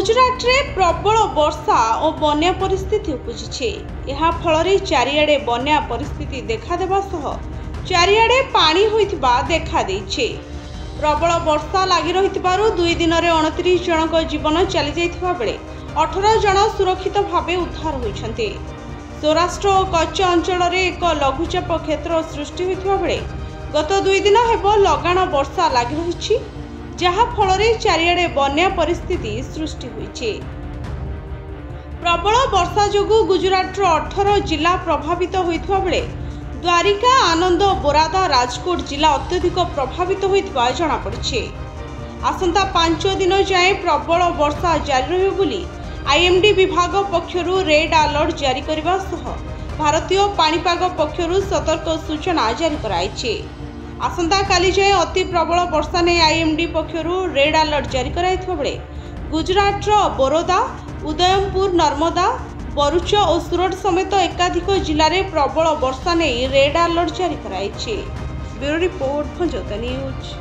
गुजरात में प्रबल वर्षा और बन्या परिस्थिति उपजी। यह फल चारिआडे बन्या परिस्थिति देखादेवा सह चारिआडे पानी होइतिबा देखा देइछे। प्रबल वर्षा लगी रही दुई दिन में 29 जनक जीवन चली जाइथिबा बेले 18 जन सुरक्षित भाव उद्धार होइछन्ते। सौराष्ट्र और कच्छ अंचल में एक लघुचाप क्षेत्र सृष्टि होइथिबा बेले गत दुई दिन हेब लगाण वर्षा लगी रही, जहा फल चारिआडे बन्या परिस्थिति सृष्टि होइछे। प्रबल वर्षा जोगु गुजरात 18 जिला प्रभावित होइथिबा बेले द्वारिका, आनंद, बोरादा, राजकोट जिला अत्यधिक प्रभावित होइथिबा जणा पड़िछे। आसंता 5 दिन जाए प्रबल वर्षा जारी रहिबो बोली आईएमडी विभाग पक्षरु रेड अलर्ट जारी करबा सह भारतीय पाणीपाग पक्षरु सतर्क सूचना जारी कराइछे। आसंता काली जाए अति प्रबल वर्षा ने आईएमडी पक्षरु रेड अलर्ट जारी कराइथिबा बेले गुजरात बोरोदा, उदयमपुर, नर्मदा, बरुच और सूरत समेत एकाधिक जिले में प्रबल वर्षा ने रेड अलर्ट जारी कराइछे। ब्यूरो रिपोर्ट, फंजौता न्यूज।